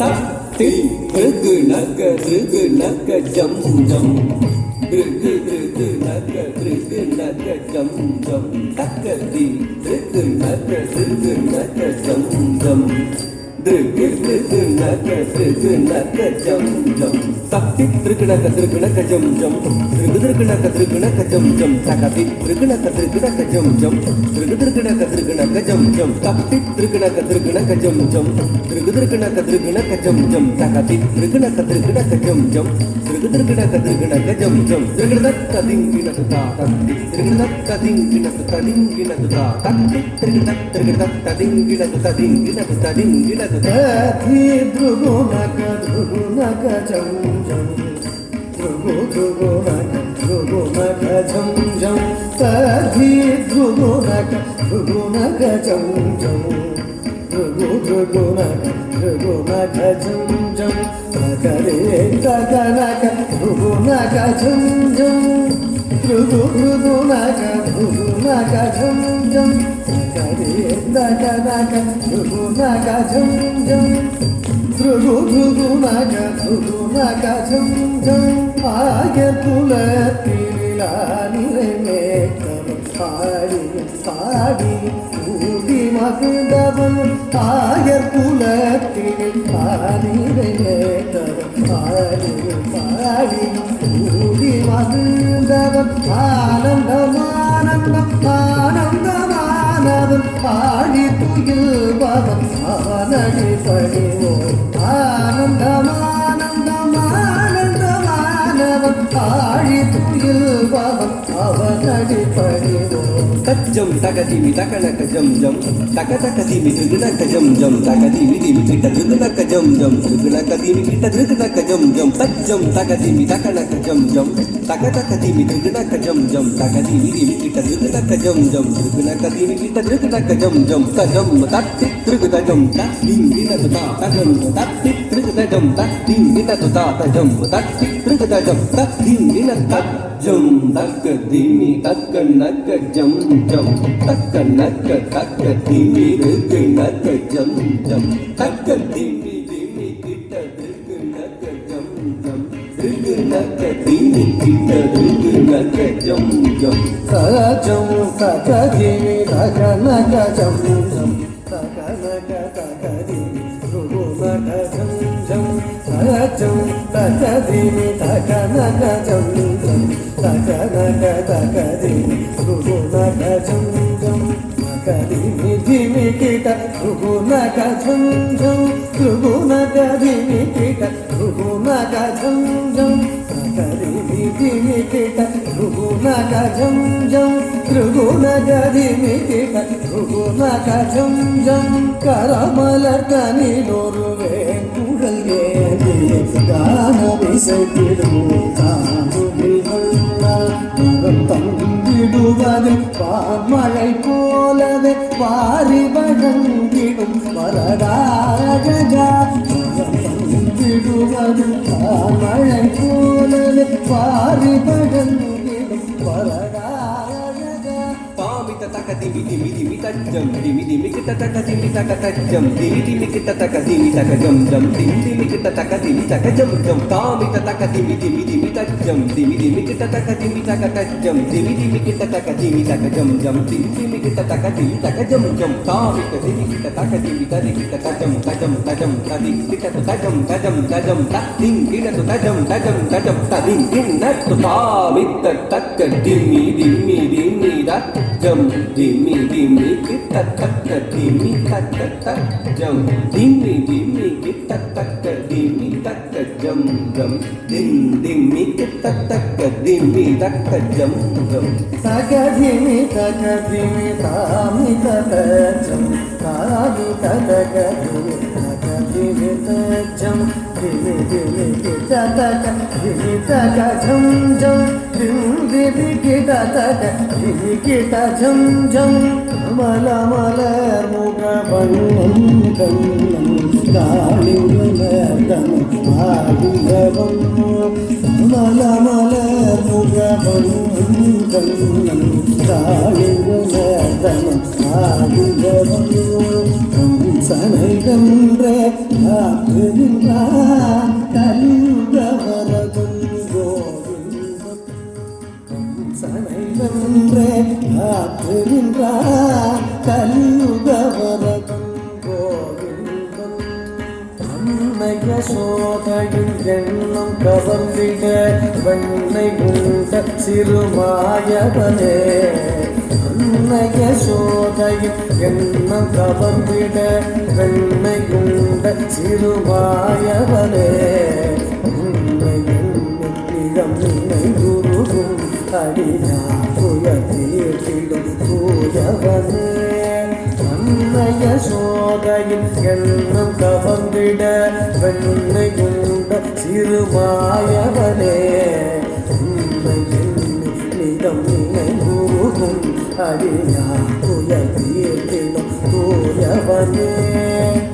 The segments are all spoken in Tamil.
தட்டி ரிகு நக ரிகு நக ஜம் ஜம் ரிகு ரிகு நக ரிகு நக ஜம் ஜம் தக்கதி ரிகு நக ரிகு நக ஜம் ஜம் ரிகு ரிகு நக ரிகு நக ஜம் ஜம் தட்டி ரிகு நக ஜம் ஜம் ரிகு நக ஜம் ஜம் தக்கதி ரிகு நக ஜம் ஜம் ரிகு நக ஜம் ஜம் தட்டி ரிகு நக ஜம் ஜம் ரிகு நக ஜம் ஜம் தக்கதி ரிகு நக ஜம் ஜம் ரிகு நக ஜம் ஜம் ரிகு ததிங்கி நதுதா தட்டி ரிகு ததிங்கி நது ததிங்கி நதுதா தட்டி ரிகு ததிங்கி நது ததிங்கி நது ததிங்கி நது ததி த்ருகு நக ஜம் ஜம் த்ருகு நக ஜம் ஜம் ததி த்ருகு நக ஜம் ஜம் த்ருகு நக ஜம் ஜம் தகரே தகனக த்ருகு நக ஜம் ஜம் த்ருகு நக ஜம் ஜம் தகரே தகனக த்ருகு நக ஜம் ஜம் த்ருகு நக ஜம் ஜம் ஆய குலத்திலானிலே பாடி பாடி ஊதி மகிழ்ந்தவன் ஆயர் குலத்தில் பாடிலே பாடி பாடி ஊதி மகிழ்ந்தவன் ஆனந்தமானந்தம் ஆனந்தமானவன் பாடி துயில்பவன் அவனடி பணிவோம் ஆனந்தமானந்தம் ஆனந்தமானவன் பாடி துயில்பவன் அவனடி பணிவோம் தஜம் தகதிமி தகனக ஜம் ஜம் தக தகதிமி திருகுனக ஜம் ஜம் தகதிமி திமி கிட்ட திருகுனக ஜம் ஜம் திருகுனக திமி கிட்ட திருகுனக ஜம் ஜம் தஜம் தகதிமி தகனக ஜம் ஜம் தக தகதிமி திருகுனக ஜம் ஜம் தகதிமி திமி கிட்ட திருகுனக ஜம் ஜம் திருகுனக திமி கிட்ட திருகுனக ஜம் ஜம் தஜம் தட்டி திருகுதஜம் தட்டிங்கி நதுதா தஜம் தட்டி திருகுதஜம் தட்டிங்கி நதுதா தஜம் தட்டி திருகுதஜம் தட்டிங்கி நதுதா ஜம் தக்க திமி தக்க நக்க ஜம் ஜம் தக்க நக்க தக்க திமி ருக்கு நக்க ஜம் ஜம் தக்க திமி திமி கிட்ட ருக்கு நக்க ஜம் ஜம் ருக்கு நக்க திமி கிட்ட ருக்கு நக்க ஜம் ஜம் தஜம் தக்க திமி தக்க நக்க ஜம் ஜம் தக்க நக்க தக்க திமி ருக்கு நக்க ஜம் ஜம் தஜம் தக்க திமி தக்க நக்க ஜம் ஜம் தக நக தக திமி ருக்கு நக ஜம் ஜம் நக திமி திமி கிட்ட ருக்கு நக ஜம் ஜம் ருக்கு நக திமி கிட்ட ருக்கு நக ஜம் ஜம் நக திமி திமி கிட்ட ருக்கு நக ஜம் ஜம் ருக்கு நக திமி கிட்ட ருக்கு நக ஜம் ஜம் கரமலர் தனிலொரு வேங்குழல் ஏந்தி கானவிசைத்திடும் காணுகில்கள் தங்கிடுவது பாமழை போலவே பாரி வழங்கிடும் வரடாரகா தங்கிடுவது பாமழை போலவே பாரி வழங்கிடும் வரடாரகா தாமித தக திமி திமி திமி தஜம் திமி திமி கிட்ட தக திமி தக தஜம் திமி திமி கிட்ட தக திமி தக ஜம் ஜம் திமி திமி கிட்ட தக திமி தக ஜம் ஜம் தாமித தக திமி திமி திமி தஜம் திமி திமி கிட்ட தக திமி தக தஜம் திமி திமி கிட்ட தக திமி தக ஜம் ஜம் திமி திமி கிட்ட தக திமி தக ஜம் ஜம் தாமித திமி கிட்ட தக திமி ததி கிட்ட தஜம் தஜம் தஜம் ததி கிட்ட தஜம் தஜம் தஜம் ததிங் கிட்ட தஜம் தஜம் தஜம் ததிங் கிட்ட தாமித தக திமி திமி திமி தஜம் திமி திமி கிட்ட தக திமி தக தஜம் திமி திமி கிட்ட தக திமி தக ஜம் ஜம் திம் திமி கிட்ட தக திமி தக ஜம் ஜம் தக திமி தாமி தக ஜம் தாமி தக திமி தக திமி தஜம் திமி திமி கிட்ட தக திமி தக ஜம் ஜம் திம் திமி கிட்ட தக திமி கிட்ட ஜம் ஜம் மல மலர் முக வண்ணம் கண்ணம் காளிமலர்தம் ஆடியவம் மல மலர் முக வண்ணம் கண்ணன் காளிங்கமர்தனம் ஆடியவன் கம்சனை வென்றே ஆற்றுகின்றான் கலியுகவரதன் கோவிந்தன் கம்சனை வென்றே ஆற்றுகின்றான் கலியுகவரதன் கோவிந்தன் அன்னைய சோதையின் எண்ணம் கவர்ந்திட வெண்ணை உண்ட சிறுமாயவனே அன்னைய சோதையின் எண்ணம் கவர்ந்திட வெண்ணை உண்ட சிறுமாயவனே உன்னை எண்ணிடம் நினை குருகும் அடியா புயத்தீட்டிடும் தூயவனே அன்னைய சோதையின் எண்ணம் கவர்ந்திட வெண்ணை உண்ட சிறுமாயவனே உன்னை நிதம் நினை குருகும் அடியா புயத்தீட்டிடும் தூயவனே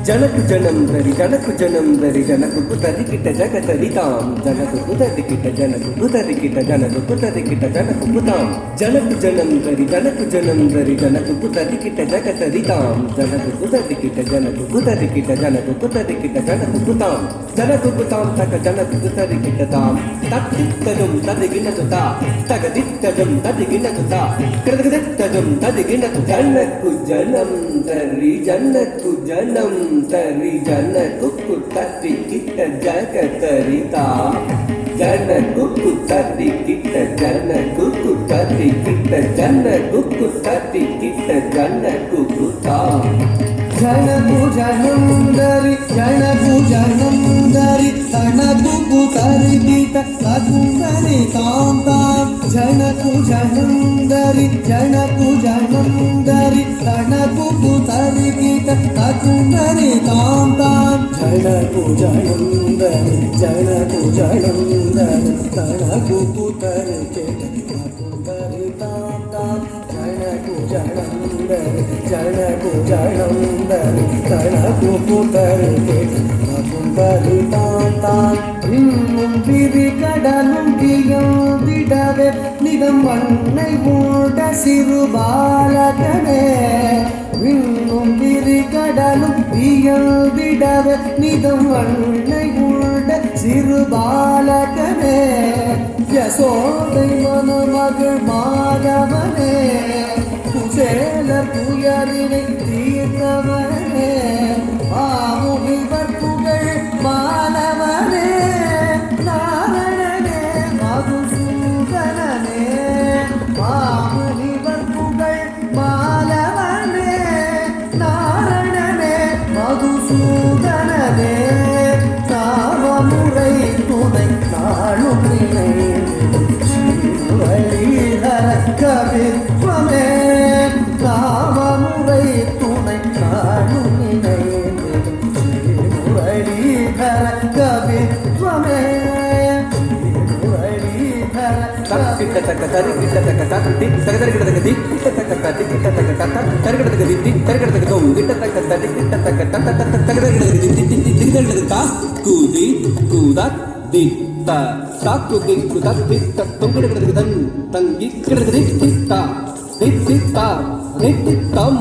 ஜனக்கு ஜனம் தரி ஜனக்கு ஜனம் தரி ஜனக்கு தரிக்கிட்ட ஜக தரிதாம் ஜனக்கு தரிக்கிட்ட ஜனக்கு தரிக்கிட்ட ஜனக்கு தரிக்கிட்ட ஜனக்கு தாம் ஜனக்கு ஜனம் தரி ஜனக்கு ஜனம் தரி ஜனக்கு தரிக்கிட்ட ஜக தரிதாம் ஜனக்கு தரிக்கிட்ட ஜனக்கு தரிக்கிட்ட ஜனக்கு தரிக்கிட்ட ஜனக்கு தாம் ஜனக்கு தாம் தக ஜனக்கு தரிக்கிட்ட தாம் தத்தித்ததும் ததிகின துதா தகதித்ததும் ததிகின துதா கிருதகிதத்ததும் ததிகின ஜனக்கு ஜனம் தரி ஜனக்கு ஜனம் தரி ஜனக்கு தரிக்கிட்ட ஜக தரிதா ஜனக்கு தரிக்கிட்ட ஜனக்கு தரிக்கிட்ட ஜனக்கு தரிக்கிட்ட ஜனக்கு தாம் ஜனகு ஜனந்தரி ஜனகு ஜனந்தரி தனகு தரிகிட்ட தகுந்தரி தாம் தாம் ஜனகு ஜனந்தரி ஜனகு ஜனந்தரி தனகு தரிகிட்ட தகுந்தரி தாம் தாம் ஜனகு ஜனந்தரி ஜனகு ஜனந்தரி தனகு தரிகிட்ட தகுந்தரி தாம் தாம் ஜனகு ஜனந்தரி ஜனகு ஜனந்தரி தனகு தரிகிட்ட தகுந்தரி தாம் தாம் இன்னும் விரி கடலும் விடவே நிதம் மண்ணை மூட சிறு பாலகனே இன்னும் விரி கடலும் விடவே நிதம் மண்ணை மூட சிறு பாலகனே யசோதை மனமகள் மாதவனே குசேலர் துயரினை தீர்த்தவனே ஆமுகிவர் புகழ் மாணவனே நாரணனே மதுசூதனனே ஆமுகிவர் புகழ் மாணவனே நாரணனே மதுசூதனனே நாமமுறை துணை நாளும் நினை வழிஹர கவித்வமே நாமமுறை துணை நாளும் நினை வழிஹர கவித்வமே தக்கிட்ட தக்க தரிக்கிட்ட தக்க தட்டி தகதரிக்கிட்ட தக்க திக்கிட்ட தக்க தட்டிக்கிட்ட தக்க தட்ட தரிக்கிட்ட தக்க திட்டி தரிக்கிட்ட தக்க தோம் கிட்ட தக்க தட்டிக்கிட்ட தக்க தட்ட தட்ட தகதரிக்கிட்ட தக்க திட்டி திட்டி திகதரிக்கிட்ட தா கூதி கூதா திட்ட தாக்கு திக்கு தத்திட்ட தொங்கிட்ட தக்க தன் தங்கி கிட்ட திட்டி தா திட்டி தா திட்டி தம்